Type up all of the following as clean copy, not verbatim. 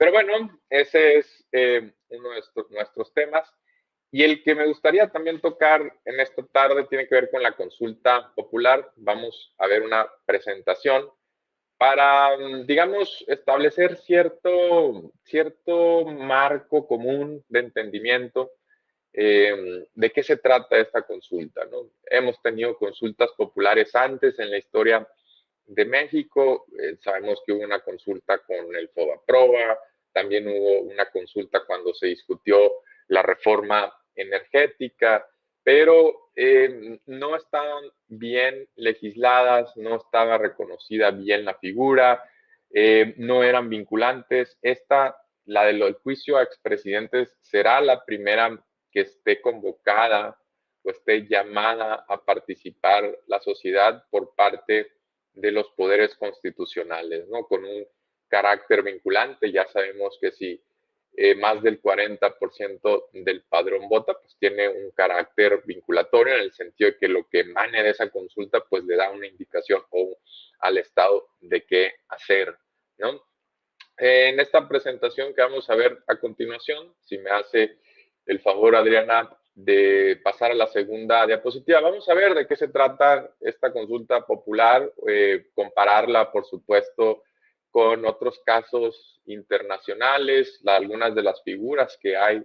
Pero bueno, ese es uno de nuestros temas. Y el que me gustaría también tocar en esta tarde tiene que ver con la consulta popular. Vamos a ver una presentación para, digamos, establecer cierto marco común de entendimiento de qué se trata esta consulta, ¿no? Hemos tenido consultas populares antes en la historia de México, sabemos que hubo una consulta con el FOBAPROA, también hubo una consulta cuando se discutió la reforma energética, pero no estaban bien legisladas, no estaba reconocida bien la figura, no eran vinculantes. La del juicio a expresidentes, será la primera que esté convocada o esté llamada a participar la sociedad por parte de los poderes constitucionales, ¿no? Con un carácter vinculante. Ya sabemos que si más del 40% del padrón vota, pues tiene un carácter vinculatorio en el sentido de que lo que emane de esa consulta, pues le da una indicación al Estado de qué hacer, ¿no? En esta presentación que vamos a ver a continuación, si me hace el favor, Adriana, de pasar a la segunda diapositiva, vamos a ver de qué se trata esta consulta popular, compararla, por supuesto, con otros casos internacionales, algunas de las figuras que hay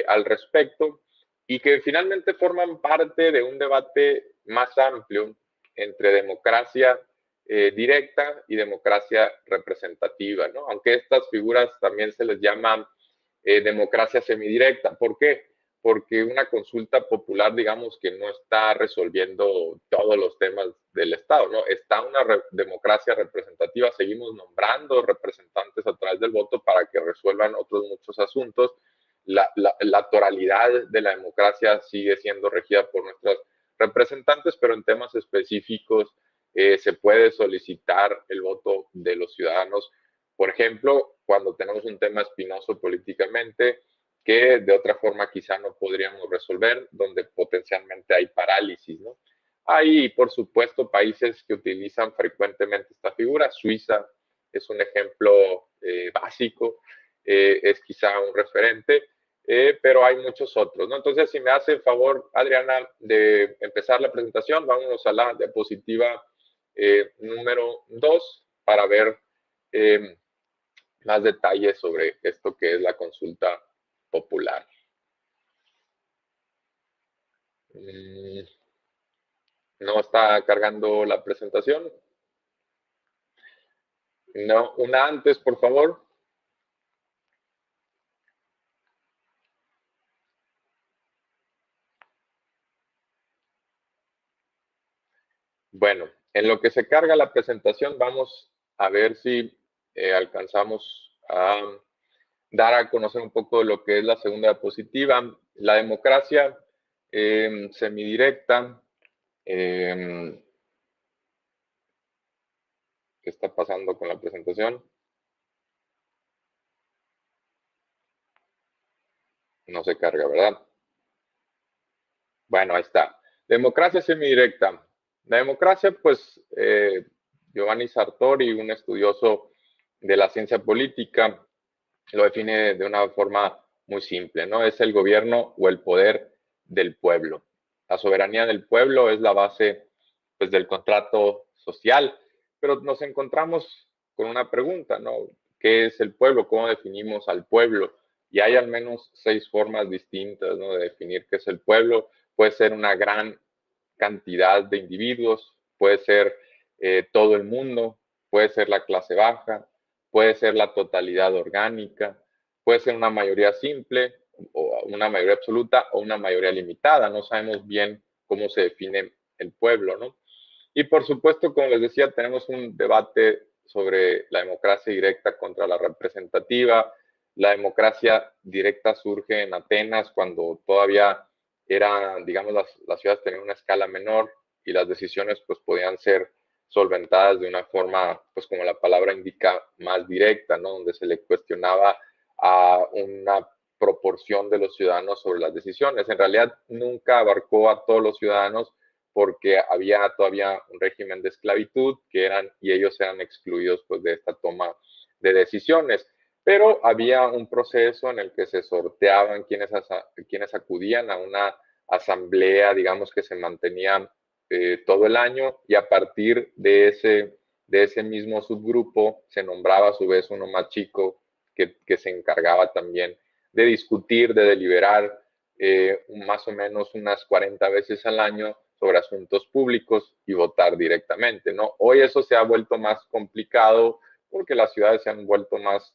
al respecto y que finalmente forman parte de un debate más amplio entre democracia directa y democracia representativa, ¿no? Aunque estas figuras también se les llama democracia semidirecta. ¿Por qué? Porque una consulta popular, digamos que no está resolviendo todos los temas del Estado, ¿no? Está una democracia representativa, seguimos nombrando representantes a través del voto para que resuelvan otros muchos asuntos. La toralidad de la democracia sigue siendo regida por nuestros representantes, pero en temas específicos se puede solicitar el voto de los ciudadanos. Por ejemplo, cuando tenemos un tema espinoso políticamente que de otra forma quizá no podríamos resolver, donde potencialmente hay parálisis, ¿no? Hay, por supuesto, países que utilizan frecuentemente esta figura. Suiza es un ejemplo básico, es quizá un referente, pero hay muchos otros, ¿no? Entonces, si me hace el favor, Adriana, de empezar la presentación, vámonos a la diapositiva número 2 para ver más detalles sobre esto que es la consulta popular. ¿No está cargando la presentación? No, una antes, por favor. Bueno, en lo que se carga la presentación, vamos a ver si alcanzamos a dar a conocer un poco de lo que es la segunda diapositiva. La democracia semidirecta. ¿Qué está pasando con la presentación? No se carga, ¿verdad? Bueno, ahí está. Democracia semidirecta. La democracia, pues, Giovanni Sartori, un estudioso de la ciencia política, lo define de una forma muy simple, ¿no? Es el gobierno o el poder del pueblo. La soberanía del pueblo es la base, pues, del contrato social, pero nos encontramos con una pregunta, ¿no? ¿Qué es el pueblo? ¿Cómo definimos al pueblo? Y hay al menos 6 formas distintas, ¿no?, de definir qué es el pueblo. Puede ser una gran cantidad de individuos, puede ser todo el mundo, puede ser la clase baja, puede ser la totalidad orgánica, puede ser una mayoría simple, o una mayoría absoluta, o una mayoría limitada. No sabemos bien cómo se define el pueblo, ¿no? Y por supuesto, como les decía, tenemos un debate sobre la democracia directa contra la representativa. La democracia directa surge en Atenas cuando todavía digamos, las ciudades tenían una escala menor y las decisiones pues podían ser solventadas de una forma, pues como la palabra indica, más directa, ¿no? Donde se le cuestionaba a una proporción de los ciudadanos sobre las decisiones. En realidad nunca abarcó a todos los ciudadanos porque había todavía un régimen de esclavitud y ellos eran excluidos pues de esta toma de decisiones. pero había un proceso en el que se sorteaban quienes acudían a una asamblea, digamos, que se mantenía todo el año, y a partir de ese mismo subgrupo se nombraba a su vez uno más chico que se encargaba también de discutir, de deliberar más o menos unas 40 veces al año sobre asuntos públicos y votar directamente, ¿no? Hoy eso se ha vuelto más complicado porque las ciudades se han vuelto más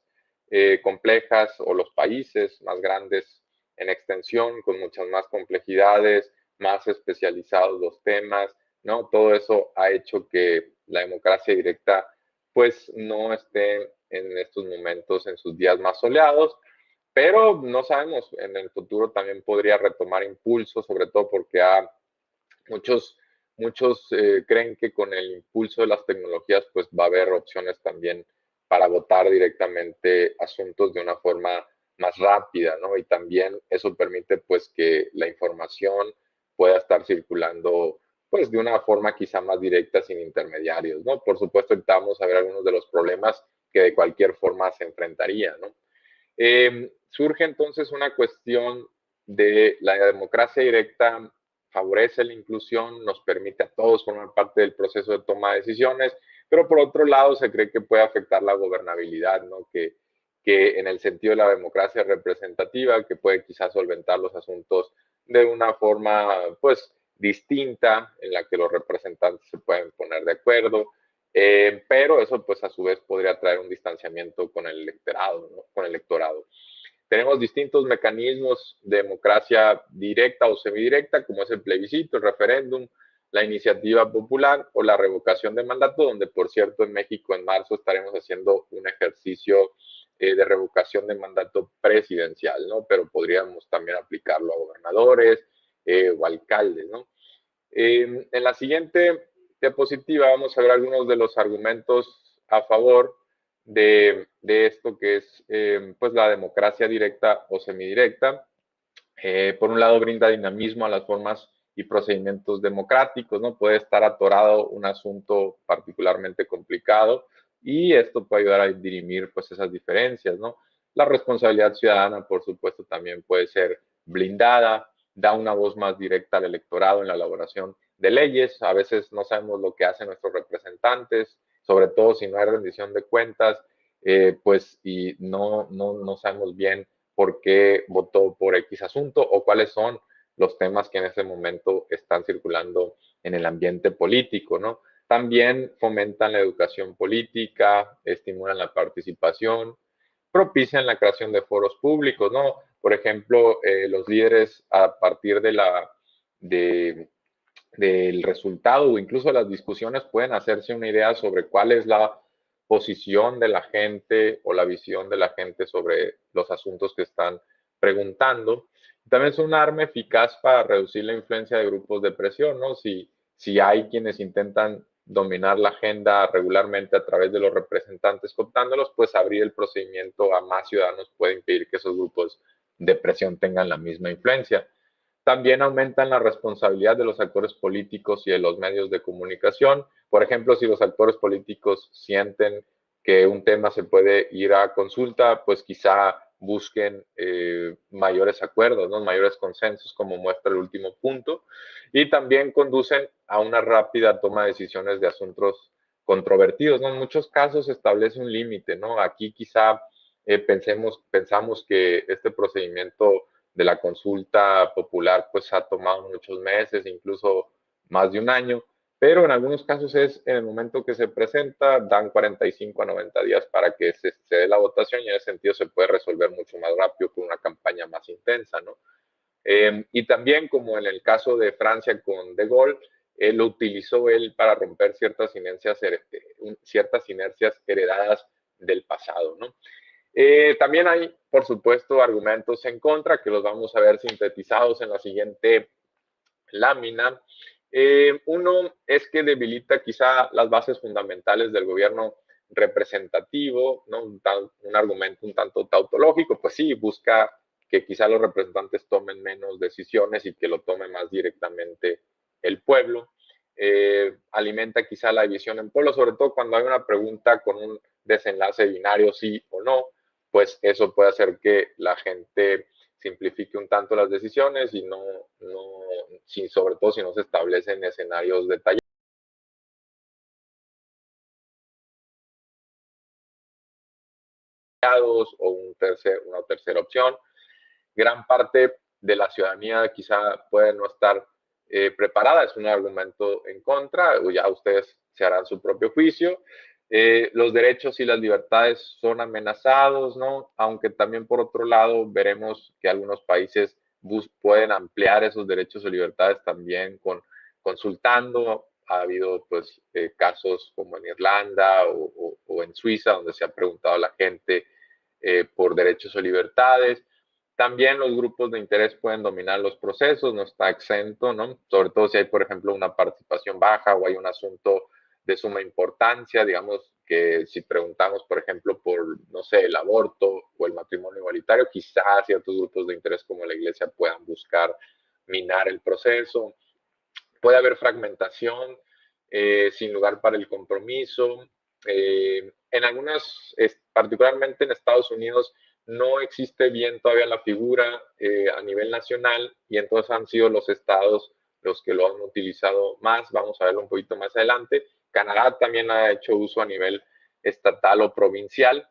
complejas, o los países más grandes en extensión, con muchas más complejidades, más especializados los temas, ¿no? Todo eso ha hecho que la democracia directa pues no esté en estos momentos en sus días más soleados, pero no sabemos, en el futuro también podría retomar impulso, sobre todo porque muchos, muchos creen que con el impulso de las tecnologías pues va a haber opciones también para votar directamente asuntos de una forma más rápida, ¿no? Y también eso permite pues que la información pueda estar circulando pues de una forma quizá más directa, sin intermediarios, ¿no? Por supuesto, ahorita vamos a ver algunos de los problemas que de cualquier forma se enfrentaría, ¿no? Surge entonces una cuestión de la democracia directa. Favorece la inclusión, nos permite a todos formar parte del proceso de toma de decisiones, pero por otro lado se cree que puede afectar la gobernabilidad, ¿no? Que en el sentido de la democracia representativa, que puede quizás solventar los asuntos de una forma pues distinta, en la que los representantes se pueden poner de acuerdo, pero eso pues a su vez podría traer un distanciamiento con el electorado, ¿no? Con el electorado. Tenemos distintos mecanismos de democracia directa o semidirecta, como es el plebiscito, el referéndum, la iniciativa popular o la revocación de mandato, donde por cierto en México en marzo estaremos haciendo un ejercicio de revocación de mandato presidencial, ¿no? Pero podríamos también aplicarlo a gobernadores o alcaldes, ¿no? En la siguiente diapositiva vamos a ver algunos de los argumentos a favor de esto que es pues la democracia directa o semidirecta. Por un lado, brinda dinamismo a las formas y procedimientos democráticos, ¿no? Puede estar atorado un asunto particularmente complicado y esto puede ayudar a dirimir pues esas diferencias, ¿no? La responsabilidad ciudadana, por supuesto, también puede ser blindada, da una voz más directa al electorado en la elaboración de leyes. A veces no sabemos lo que hacen nuestros representantes, sobre todo si no hay rendición de cuentas, pues y no sabemos bien por qué votó por X asunto o cuáles son los temas que en ese momento están circulando en el ambiente político, ¿no? También fomentan la educación política, estimulan la participación, propician la creación de foros públicos, ¿no? Por ejemplo, los líderes a partir de, del resultado o incluso las discusiones pueden hacerse una idea sobre cuál es la posición de la gente o la visión de la gente sobre los asuntos que están preguntando. También es un arma eficaz para reducir la influencia de grupos de presión, ¿no? Si hay quienes intentan dominar la agenda regularmente a través de los representantes cooptándolos, pues abrir el procedimiento a más ciudadanos puede impedir que esos grupos de presión tengan la misma influencia. También aumentan la responsabilidad de los actores políticos y de los medios de comunicación. Por ejemplo, si los actores políticos sienten que un tema se puede ir a consulta, pues quizá busquen mayores acuerdos, ¿no? Mayores consensos, como muestra el último punto, y también conducen a una rápida toma de decisiones de asuntos controvertidos, ¿no? En muchos casos se establece un límite, ¿no? Aquí quizá pensamos que este procedimiento de la consulta popular pues ha tomado muchos meses, incluso más de un año, pero en algunos casos es en el momento que se presenta, dan 45 a 90 días para que se dé la votación, y en ese sentido se puede resolver mucho más rápido con una campaña más intensa, ¿no? Y también, como en el caso de Francia con De Gaulle, lo utilizó él para romper ciertas inercias heredadas del pasado, ¿no? También hay, por supuesto, argumentos en contra que los vamos a ver sintetizados en la siguiente lámina. Uno es que debilita quizá las bases fundamentales del gobierno representativo, ¿no? Un argumento un tanto tautológico, pues sí, busca que quizá los representantes tomen menos decisiones y que lo tome más directamente el pueblo. Alimenta quizá la división en pueblos, sobre todo cuando hay una pregunta con un desenlace binario, sí o no. pues eso puede hacer que la gente simplifique un tanto las decisiones y sobre todo si no se establecen escenarios detallados o una tercera opción. Gran parte de la ciudadanía quizá puede no estar preparada, es un argumento en contra, o ya ustedes se harán su propio juicio. Los derechos y las libertades son amenazados, ¿no? Aunque también por otro lado veremos que algunos países pueden ampliar esos derechos o libertades también consultando. Ha habido pues casos como en Irlanda o en Suiza donde se ha preguntado a la gente por derechos o libertades. También los grupos de interés pueden dominar los procesos, no está exento, ¿no? Sobre todo si hay, por ejemplo, una participación baja o hay un asunto de suma importancia, digamos que si preguntamos, por ejemplo, por, no sé, el aborto o el matrimonio igualitario, quizás ciertos grupos de interés como la Iglesia puedan buscar minar el proceso. Puede haber fragmentación, sin lugar para el compromiso. En algunas, particularmente en Estados Unidos, no existe bien todavía la figura a nivel nacional y entonces han sido los estados los que lo han utilizado más. Vamos a verlo un poquito más adelante. Canadá también ha hecho uso a nivel estatal o provincial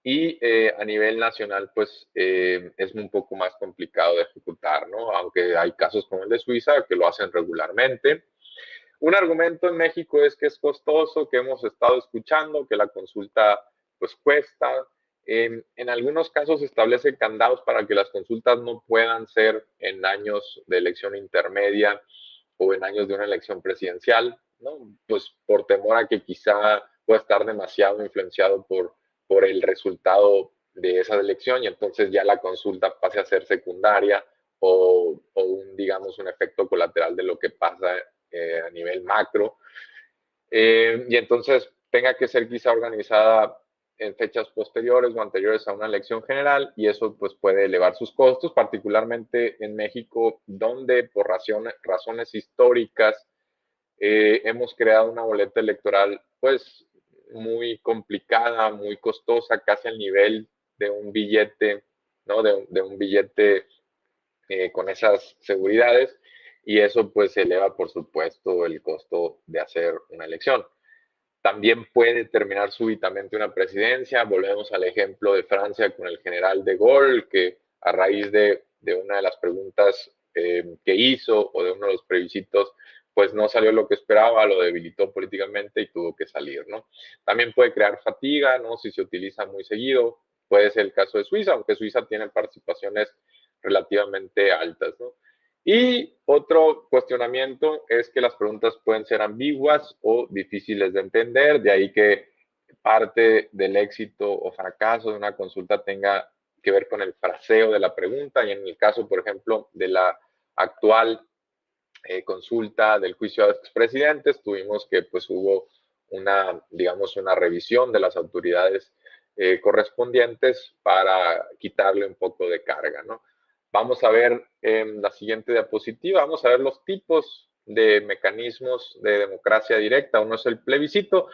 y a nivel nacional pues es un poco más complicado de ejecutar, ¿no? Aunque hay casos como el de Suiza que lo hacen regularmente. Un argumento en México es que es costoso, que hemos estado escuchando, que la consulta pues cuesta. En algunos casos se establecen candados para que las consultas no puedan ser en años de elección intermedia o en años de una elección presidencial, ¿no? Pues por temor a que quizá pueda estar demasiado influenciado por el resultado de esa elección y entonces ya la consulta pase a ser secundaria o un, digamos, un efecto colateral de lo que pasa a nivel macro. Y entonces tenga que ser quizá organizada en fechas posteriores o anteriores a una elección general y eso pues puede elevar sus costos, particularmente en México, donde por razones históricas hemos creado una boleta electoral pues muy complicada, muy costosa, casi al nivel de un billete, ¿no? De un billete con esas seguridades y eso pues eleva por supuesto el costo de hacer una elección. También puede terminar súbitamente una presidencia. Volvemos al ejemplo de Francia con el general de Gaulle, que a raíz de una de las preguntas que hizo o de uno de los plebiscitos, pues no salió lo que esperaba, lo debilitó políticamente y tuvo que salir, ¿no? También puede crear fatiga, ¿no? Si se utiliza muy seguido. Puede ser el caso de Suiza, aunque Suiza tiene participaciones relativamente altas, ¿no? Y otro cuestionamiento es que las preguntas pueden ser ambiguas o difíciles de entender, de ahí que parte del éxito o fracaso de una consulta tenga que ver con el fraseo de la pregunta y en el caso, por ejemplo, de la actual consulta del juicio a expresidentes, tuvimos que pues hubo una, digamos, una revisión de las autoridades correspondientes para quitarle un poco de carga, ¿no? Vamos a ver en la siguiente diapositiva, vamos a ver los tipos de mecanismos de democracia directa. Uno es el plebiscito.